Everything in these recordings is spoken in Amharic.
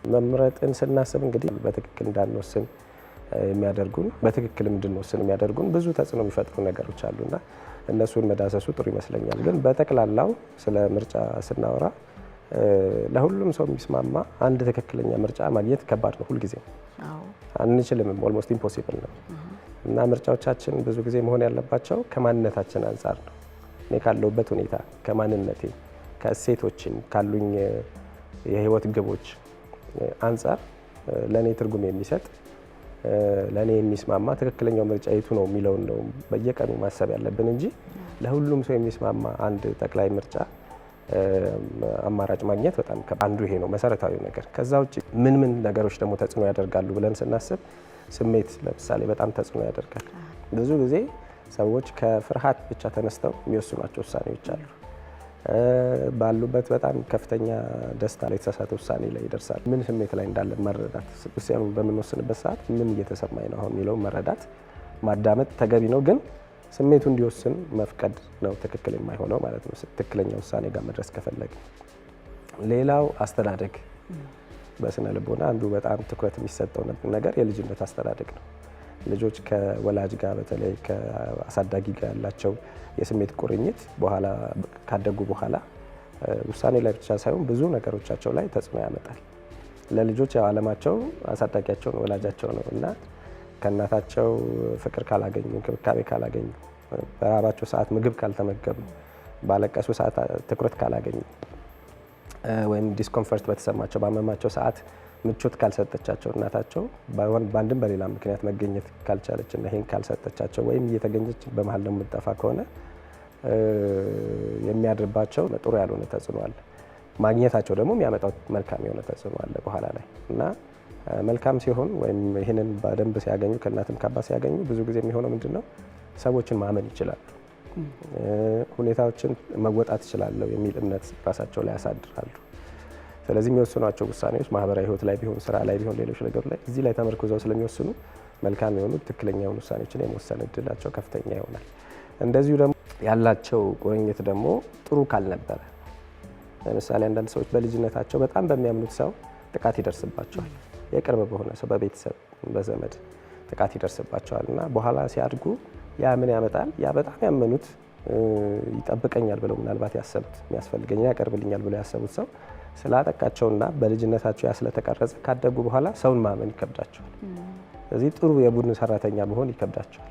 መምረጥን ስናስብ እንግዲህ በትክክል እንዳንወስን የሚያደርጉን በትክክል እንድንወስን የሚያደርጉን ብዙ ተጽዕኖ የሚፈጥሩ ነገሮች አሉና እነሱን መዳሰሱ ጥሩ ይመስለኛል። ግን በተክላላው ስለ ምርጫ ስናወራ ለሁሉም ሰው የሚስማማ አንድ ትክክለኛ ምርጫ ማግኘት ከባድ ነው። ሁሉ ጊዜ አንችልም፣ ኦልሞስት ኢምፖሲብል ነው። እና ምርጫዎቻችን ብዙ ጊዜ መሆን ያለባቸው ከማንነታችን አንጻር ነው። እኔ ካለሁበት ሁኔታ ከማንነቴ ከእሴቶችን ካሉኝ የህይወት ግቦች አንጻር ለኔ ትርጉም የሚሰጥ ለኔ የሚስማማ ትክክለኛው ምርጫ የቱ ነው የሚለውን ነው በየቀኑ ማሰብ ያለብን እንጂ ለሁሉም ሰው የሚስማማ አንድ ጠቅላይ ምርጫ አማራጭ ማግኘት በጣም አንዱ ይሄ ነው መሰረታዊ ነገር። ከዛ ውጪ ምን ነገሮች ደግሞ ተጽዕኖ ያደርጋሉ ብለን ስናስብ ስሜት ለምሳሌ በጣም ተጽዕኖ ያደርጋል። ብዙ ጊዜ ሰዎች ከፍርሃት ብቻ ተነስተው የሚወስኗቸው ውሳኔዎች አሉ። ባሉበት በጣም ከፍተኛ ደስታ ላይ የተሳሳተ ውሳኔ ላይ ይደርሳል። ምን ስሜት ላይ እንዳለን መረዳት፣ ውሳኔውን በምንወስንበት ሰዓት ምን እየተሰማኝ ነው አሁን የሚለውን መረዳት ማዳመጥ ተገቢ ነው። ግን ስሜቱ እንዲወስን መፍቀድ ነው ትክክል የማይሆነው ማለት ነው፣ ትክክለኛ ውሳኔ ጋር መድረስ ከፈለግን። ሌላው አስተዳደግ በስነ ልቦና አንዱ በጣም ትኩረት የሚሰጠው ነገር የልጅነት አስተዳደግ ነው። ልጆች ከወላጅ ጋር በተለይ ከአሳዳጊ ጋር ያላቸው የስሜት ቁርኝት በኋላ ካደጉ በኋላ ውሳኔ ላይ ብቻ ሳይሆን ብዙ ነገሮቻቸው ላይ ተጽዕኖ ያመጣል። ለልጆች ያው ዓለማቸው አሳዳጊያቸው ነው፣ ወላጃቸው ነው እና ከእናታቸው ፍቅር ካላገኙ፣ እንክብካቤ ካላገኙ፣ በራባቸው ሰዓት ምግብ ካልተመገቡ፣ ባለቀሱ ሰዓት ትኩረት ካላገኙ ወይም ዲስኮምፈርት በተሰማቸው ባመማቸው ሰዓት ምቾት ካልሰጠቻቸው እናታቸው በአንድም በሌላ ምክንያት መገኘት ካልቻለች እና ይሄን ካልሰጠቻቸው ወይም እየተገኘች በመሀል ደግሞ የምትጠፋ ከሆነ የሚያድርባቸው ጥሩ ያልሆነ ተጽዕኖ አለ። ማግኘታቸው ደግሞ የሚያመጣው መልካም የሆነ ተጽዕኖ አለ በኋላ ላይ እና መልካም ሲሆን ወይም ይህንን በደንብ ሲያገኙ ከእናትም ከአባት ሲያገኙ ብዙ ጊዜ የሚሆነው ምንድነው ሰዎችን ማመን ይችላሉ፣ ሁኔታዎችን መወጣት ይችላለሁ የሚል እምነት ራሳቸው ላይ ያሳድራሉ። ስለዚህ የሚወስኗቸው ውሳኔዎች ማህበራዊ ህይወት ላይ ቢሆን፣ ስራ ላይ ቢሆን፣ ሌሎች ነገሮች ላይ እዚህ ላይ ተመርኩዘው ስለሚወስኑ መልካም የሆኑ ትክክለኛ የሆኑ ውሳኔዎችን የመወሰን እድላቸው ከፍተኛ ይሆናል። እንደዚሁ ደግሞ ያላቸው ቁርኝት ደግሞ ጥሩ ካልነበረ፣ ለምሳሌ አንዳንድ ሰዎች በልጅነታቸው በጣም በሚያምኑት ሰው ጥቃት ይደርስባቸዋል። የቅርብ በሆነ ሰው፣ በቤተሰብ በዘመድ ጥቃት ይደርስባቸዋል እና በኋላ ሲያድጉ ያ ምን ያመጣል? ያ በጣም ያመኑት ይጠብቀኛል ብለው ምናልባት ያሰቡት የሚያስፈልገኝ ያቀርብልኛል ብለው ያሰቡት ሰው ስላጠቃቸውና በልጅነታቸው ያ ስለተቀረጸ ካደጉ በኋላ ሰውን ማመን ይከብዳቸዋል። ስለዚህ ጥሩ የቡድን ሰራተኛ መሆን ይከብዳቸዋል።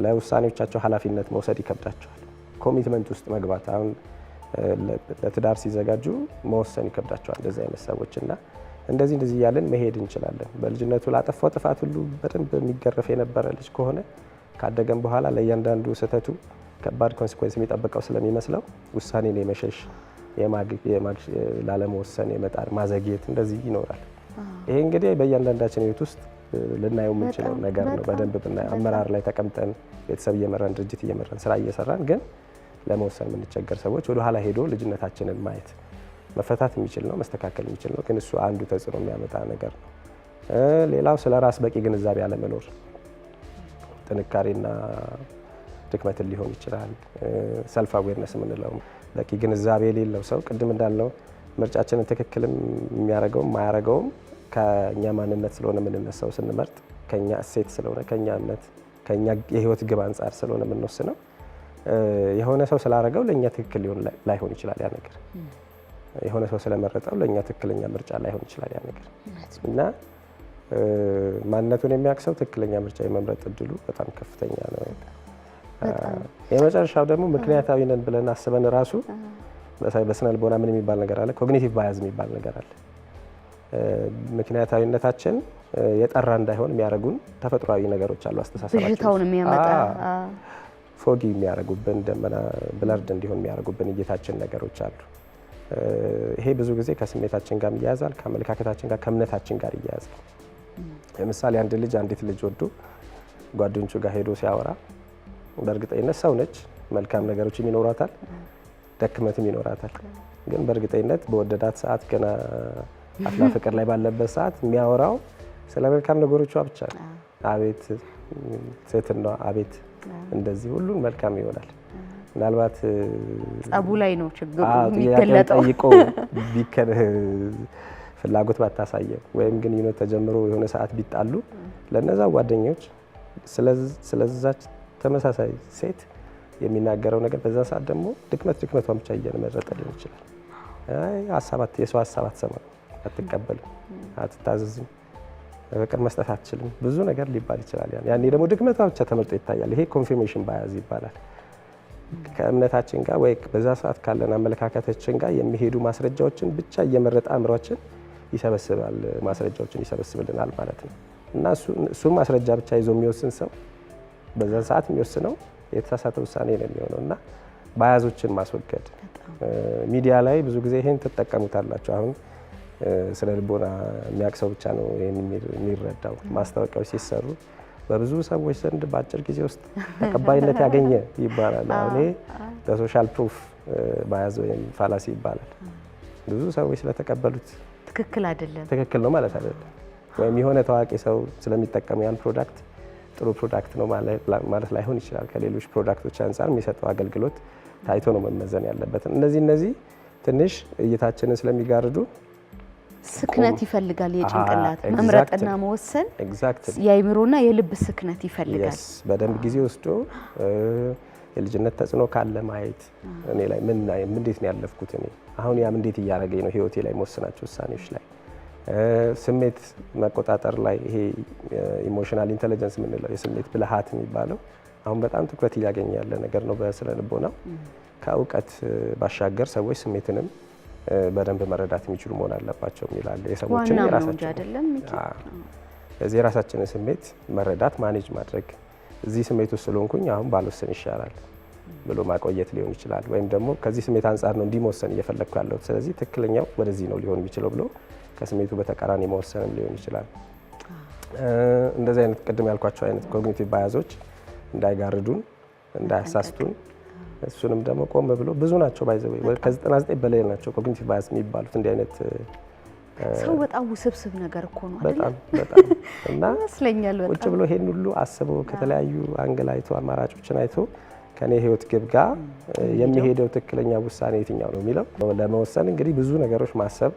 ለውሳኔዎቻቸው ኃላፊነት መውሰድ ይከብዳቸዋል። ኮሚትመንት ውስጥ መግባት አሁን ለትዳር ሲዘጋጁ መወሰን ይከብዳቸዋል እንደዚህ አይነት ሰዎች እና እንደዚህ እያለን መሄድ እንችላለን። በልጅነቱ ላጠፋው ጥፋት ሁሉ በደንብ የሚገረፍ የነበረ ልጅ ከሆነ ካደገም በኋላ ለእያንዳንዱ ስህተቱ ከባድ ኮንሲኩዌንስ የሚጠብቀው ስለሚመስለው ውሳኔን የመሸሽ ላለመወሰን የመጣር ማዘግየት እንደዚህ ይኖራል። ይሄ እንግዲህ በእያንዳንዳችን ህይወት ውስጥ ልናየው የምንችለው ነገር ነው። በደንብ ብናየው አመራር ላይ ተቀምጠን ቤተሰብ እየመራን ድርጅት እየመራን ስራ እየሰራን ግን ለመወሰን የምንቸገር ሰዎች ወደ ኋላ ሄዶ ልጅነታችንን ማየት መፈታት የሚችል ነው፣ መስተካከል የሚችል ነው። ግን እሱ አንዱ ተጽዕኖ የሚያመጣ ነገር ነው። ሌላው ስለ ራስ በቂ ግንዛቤ አለመኖር ጥንካሬና ድክመትን ሊሆን ይችላል። ሰልፍ አዌርነስ የምንለው በቂ ግንዛቤ የሌለው ሰው ቅድም እንዳልነው ምርጫችንን ትክክልም የሚያደርገውም ማያደርገውም ከኛ ማንነት ስለሆነ የምንነሳው ስንመርጥ ከኛ እሴት ስለሆነ ከኛ እምነት ከኛ የህይወት ግብ አንጻር ስለሆነ የምንወስነው የሆነ ሰው ስላደረገው ለኛ ትክክል ላይሆን ይችላል ያ ነገር። የሆነ ሰው ስለመረጠው ለኛ ትክክለኛ ምርጫ ላይሆን ይችላል ያ ነገር እና ማንነቱን የሚያክሰው ትክክለኛ ምርጫ የመምረጥ እድሉ በጣም ከፍተኛ ነው። የመጨረሻው ደግሞ ምክንያታዊ ነን ብለን አስበን ራሱ በስነ ልቦና ምን የሚባል ነገር አለ? ኮግኒቲቭ ባያዝ የሚባል ነገር አለ። ምክንያታዊነታችን የጠራ እንዳይሆን የሚያደርጉን ተፈጥሯዊ ነገሮች አሉ። አስተሳሰባችን ብዥታውን የሚያመጣ ፎጊ የሚያደርጉብን ደመና ብለርድ እንዲሆን የሚያደርጉብን እይታችን ነገሮች አሉ። ይሄ ብዙ ጊዜ ከስሜታችን ጋር ይያያዛል፣ ከአመለካከታችን ጋር ከእምነታችን ጋር ይያያዛል። ለምሳሌ አንዲት ልጅ ወዶ ጓደኞቹ ጋር ሄዶ ሲያወራ በእርግጠኝነት ሰው ነች፣ መልካም ነገሮችም ይኖራታል፣ ደክመትም ይኖራታል። ግን በእርግጠኝነት በወደዳት ሰዓት ገና አፍላ ፍቅር ላይ ባለበት ሰዓት የሚያወራው ስለ መልካም ነገሮቿ ብቻ ነው። አቤት ሴትና አቤት እንደዚህ ሁሉን መልካም ይሆናል። ምናልባት ጸቡ ላይ ነው ችግሩ የሚገለጠው። ጠይቆ ፍላጎት ባታሳየው ወይም ግንኙነት ተጀምሮ የሆነ ሰዓት ቢጣሉ ለነዛ ጓደኞች ስለዛች ተመሳሳይ ሴት የሚናገረው ነገር በዛ ሰዓት ደግሞ ድክመቷን ብቻ እየመረጠ ሊሆን ይችላል። የሰው ሀሳብ አትሰማም፣ አትቀበልም፣ አትታዘዝም፣ ፍቅር መስጠት አትችልም፣ ብዙ ነገር ሊባል ይችላል። ያኔ ደግሞ ድክመቷ ብቻ ተመርጦ ይታያል። ይሄ ኮንፊርሜሽን ባያዝ ይባላል። ከእምነታችን ጋር ወይ በዛ ሰዓት ካለን አመለካከታችን ጋር የሚሄዱ ማስረጃዎችን ብቻ እየመረጠ አእምሯችን ይሰበስባል፣ ማስረጃዎችን ይሰበስብልናል ማለት ነው። እና እሱ ማስረጃ ብቻ ይዞ የሚወስን ሰው በዛ ሰዓት የሚወስነው የተሳሳተ ውሳኔ ነው የሚሆነው። እና ባያዞችን ማስወገድ ሚዲያ ላይ ብዙ ጊዜ ይሄን ትጠቀሙታላችሁ። አሁን ስለ ልቦና የሚያውቅ ሰው ብቻ ነው ይሄን የሚረዳው። ማስታወቂያዎች ሲሰሩ በብዙ ሰዎች ዘንድ በአጭር ጊዜ ውስጥ ተቀባይነት ያገኘ ይባላል። አሁን በሶሻል ፕሩፍ ባያዝ ወይም ፋላሲ ይባላል። ብዙ ሰዎች ስለተቀበሉት ትክክል ነው ማለት አይደለም። ወይም የሆነ ታዋቂ ሰው ስለሚጠቀም ያን ፕሮዳክት ጥሩ ፕሮዳክት ነው ማለት ላይሆን ይችላል። ከሌሎች ፕሮዳክቶች አንፃር የሚሰጠው አገልግሎት ታይቶ ነው መመዘን ያለበት። እነዚህ ትንሽ እይታችንን ስለሚጋርዱ ስክነት ይፈልጋል። የጭንቅላት መምረጥና መወሰን የአይምሮና የልብ ስክነት ይፈልጋል። በደንብ ጊዜ ወስዶ የልጅነት ተጽዕኖ ካለ ማየት እኔ ላይ እንዴት ነው ያለፍኩት፣ እኔ አሁን ያም እንዴት እያደረገኝ ነው ህይወቴ ላይ መወሰናቸው ውሳኔዎች ላይ ስሜት መቆጣጠር ላይ ይሄ ኢሞሽናል ኢንተለጀንስ የምንለው የስሜት ብልሃት የሚባለው አሁን በጣም ትኩረት እያገኘ ያለ ነገር ነው በስነ ልቦና። ከእውቀት ባሻገር ሰዎች ስሜትንም በደንብ መረዳት የሚችሉ መሆን አለባቸው ይላል። የሰዎችን የራሳችንን ስሜት መረዳት ማኔጅ ማድረግ እዚህ ስሜት ውስጥ ስለሆንኩኝ አሁን ባልወሰን ይሻላል ብሎ ማቆየት ሊሆን ይችላል። ወይም ደግሞ ከዚህ ስሜት አንጻር ነው እንዲመወሰን እየፈለግኩ ያለሁት ስለዚህ ትክክለኛው ወደዚህ ነው ሊሆን የሚችለው ብሎ ከስሜቱ በተቃራኒ መወሰንም ሊሆን ይችላል። እንደዚህ አይነት ቅድም ያልኳቸው አይነት ኮግኒቲቭ ባያዞች እንዳይጋርዱን፣ እንዳያሳስቱን እሱንም ደግሞ ቆም ብሎ ብዙ ናቸው ባይዘው ከ99 በላይ ናቸው ኮግኒቲቭ ባያዝ የሚባሉት። እንዲህ አይነት ሰው በጣም ውስብስብ ነገር እኮ ነው በጣም እና ይመስለኛል። ቁጭ ብሎ ይሄን ሁሉ አስቦ ከተለያዩ አንግል አይቶ አማራጮችን አይቶ ከኔ ህይወት ግብ ጋር የሚሄደው ትክክለኛ ውሳኔ የትኛው ነው የሚለው ለመወሰን እንግዲህ ብዙ ነገሮች ማሰብ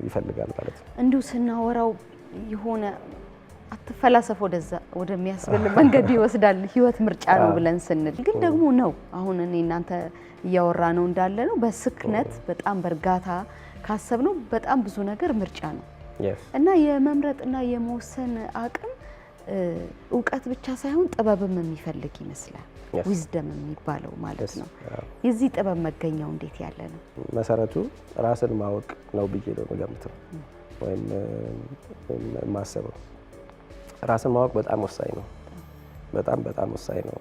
ይፈልጋል ማለት ነው። እንዲሁ ስናወራው የሆነ አትፈላሰፍ ወደሚያስብል መንገድ ይወስዳል። ህይወት ምርጫ ነው ብለን ስንል ግን ደግሞ ነው አሁን እኔ እናንተ እያወራ ነው እንዳለ ነው በስክነት በጣም በእርጋታ ካሰብነው በጣም ብዙ ነገር ምርጫ ነው እና የመምረጥና የመወሰን አቅም እውቀት ብቻ ሳይሆን ጥበብም የሚፈልግ ይመስላል። ዊዝደም የሚባለው ማለት ነው። የዚህ ጥበብ መገኛው እንዴት ያለ ነው? መሰረቱ ራስን ማወቅ ነው ብዬ ነው የምገምተው ወይም የማስበው። ራስን ማወቅ በጣም ወሳኝ ነው። በጣም ወሳኝ ነው።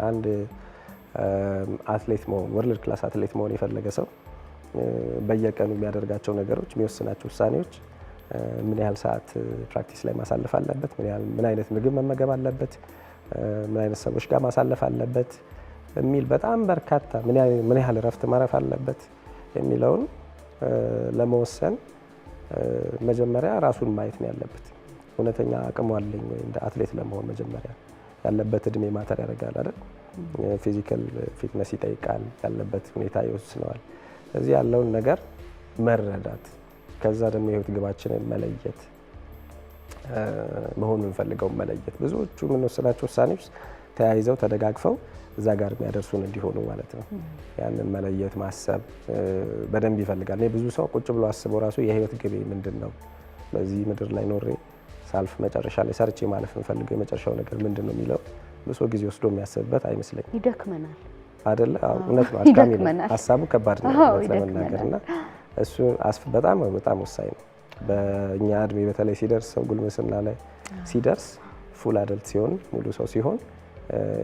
አንድ አትሌት መሆን ወርልድ ክላስ አትሌት መሆን የፈለገ ሰው በየቀኑ የሚያደርጋቸው ነገሮች፣ የሚወስናቸው ውሳኔዎች ምን ያህል ሰዓት ፕራክቲስ ላይ ማሳለፍ አለበት፣ ምን አይነት ምግብ መመገብ አለበት፣ ምን አይነት ሰዎች ጋር ማሳለፍ አለበት የሚል በጣም በርካታ ምን ያህል እረፍት ማረፍ አለበት የሚለውን ለመወሰን መጀመሪያ ራሱን ማየት ነው ያለበት። እውነተኛ አቅሙ አለኝ ወይ እንደ አትሌት ለመሆን መጀመሪያ ያለበት እድሜ ማተር ያደርጋል አይደል? ፊዚካል ፊትነስ ይጠይቃል፣ ያለበት ሁኔታ ይወስነዋል። ስለዚህ ያለውን ነገር መረዳት፣ ከዛ ደግሞ የህይወት ግባችንን መለየት፣ መሆን የምንፈልገው መለየት። ብዙዎቹ የምንወስናቸው ውሳኔዎች ተያይዘው ተደጋግፈው እዛ ጋር የሚያደርሱን እንዲሆኑ ማለት ነው። ያንን መለየት ማሰብ በደንብ ይፈልጋል። እኔ ብዙ ሰው ቁጭ ብሎ አስበው ራሱ የህይወት ግቤ ምንድን ነው፣ በዚህ ምድር ላይ ኖሬ ሳልፍ መጨረሻ ላይ ሰርቼ ማለፍ የምፈልገው የመጨረሻው ነገር ምንድን ነው የሚለው ብዙ ጊዜ ወስዶ የሚያስብበት አይመስለኝም። ይደክመናል አይደለ? እውነት ነው። አድካሚ ነው ሀሳቡ፣ ከባድ ነው ለመናገር እና እሱ በጣም ወሳኝ ነው። በእኛ እድሜ በተለይ ሲደርስ ሰው ጉልምስና ላይ ሲደርስ ፉል አደልት ሲሆን ሙሉ ሰው ሲሆን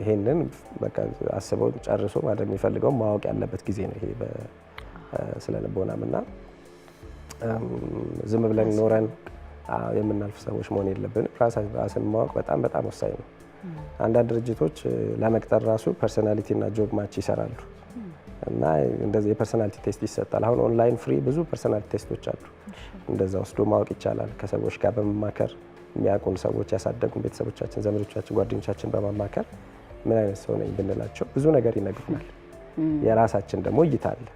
ይሄንን በቃ አስበው ጨርሶ ማድረግ የሚፈልገው ማወቅ ያለበት ጊዜ ነው። ይሄ ስለ ልቦናም እና ዝም ብለን ኖረን የምናልፍ ሰዎች መሆን የለብንም። ራስን ማወቅ በጣም ወሳኝ ነው። አንዳንድ ድርጅቶች ለመቅጠር ራሱ ፐርሶናሊቲ እና ጆብ ማች ይሰራሉ እና እንደዚህ የፐርሶናሊቲ ቴስት ይሰጣል። አሁን ኦንላይን ፍሪ ብዙ ፐርሶናሊቲ ቴስቶች አሉ። እንደዛ ወስዶ ማወቅ ይቻላል። ከሰዎች ጋር በመማከር የሚያውቁን ሰዎች፣ ያሳደጉን ቤተሰቦቻችን፣ ዘመዶቻችን፣ ጓደኞቻችን በማማከር ምን አይነት ሰው ነኝ ብንላቸው ብዙ ነገር ይነግሩናል። የራሳችን ደግሞ እይታ አለ።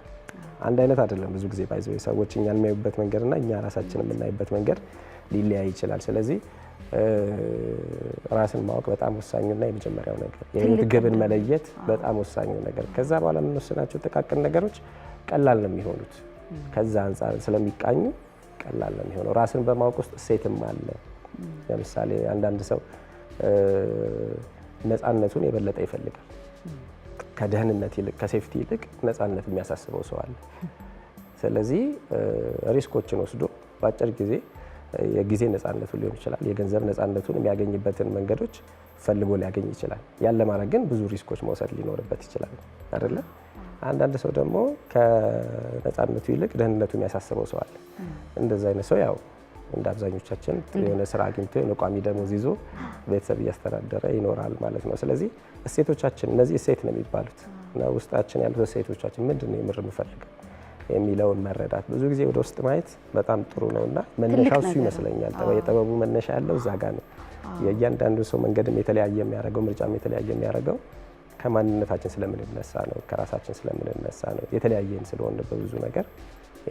አንድ አይነት አይደለም። ብዙ ጊዜ ባይዘው ሰዎች እኛን የሚያዩበት መንገድና እኛ ራሳችንን የምናይበት መንገድ ሊለያይ ይችላል። ስለዚህ ራስን ማወቅ በጣም ወሳኙና የመጀመሪያው ነገር፣ የህይወት ግብን መለየት በጣም ወሳኙ ነገር። ከዛ በኋላ የምንወስናቸው ጥቃቅን ነገሮች ቀላል ነው የሚሆኑት። ከዛ አንጻር ስለሚቃኙ ቀላል ነው የሚሆነው። ራስን በማወቅ ውስጥ እሴትም አለ። ለምሳሌ አንዳንድ ሰው ነፃነቱን የበለጠ ይፈልጋል። ከደህንነት ይልቅ ከሴፍቲ ይልቅ ነፃነት የሚያሳስበው ሰው አለ። ስለዚህ ሪስኮችን ወስዶ በአጭር ጊዜ የጊዜ ነፃነቱን ሊሆን ይችላል፣ የገንዘብ ነፃነቱን የሚያገኝበትን መንገዶች ፈልጎ ሊያገኝ ይችላል። ያን ለማድረግ ግን ብዙ ሪስኮች መውሰድ ሊኖርበት ይችላል አይደለ? አንዳንድ ሰው ደግሞ ከነፃነቱ ይልቅ ደህንነቱ የሚያሳስበው ሰው አለ። እንደዛ አይነት ሰው ያው እንደ አብዛኞቻችን የሆነ ስራ አግኝቶ የሆነ ቋሚ ደሞዝ ይዞ ቤተሰብ እያስተዳደረ ይኖራል ማለት ነው። ስለዚህ እሴቶቻችን እነዚህ እሴት ነው የሚባሉት እና ውስጣችን ያሉት እሴቶቻችን ምንድን ነው የምር የምፈልገው የሚለውን መረዳት ብዙ ጊዜ ወደ ውስጥ ማየት በጣም ጥሩ ነው እና መነሻው እሱ ይመስለኛል። የጥበቡ መነሻ ያለው እዛ ጋር ነው። የእያንዳንዱ ሰው መንገድም የተለያየ የሚያደርገው ምርጫም የተለያየ የሚያደርገው ከማንነታችን ስለምንነሳ ነው፣ ከራሳችን ስለምንነሳ ነው። የተለያየን ስለሆነ በብዙ ነገር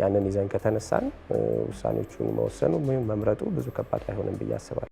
ያንን ይዘን ከተነሳን ውሳኔዎቹን መወሰኑ ወይም መምረጡ ብዙ ከባድ አይሆንም ብዬ አስባለሁ።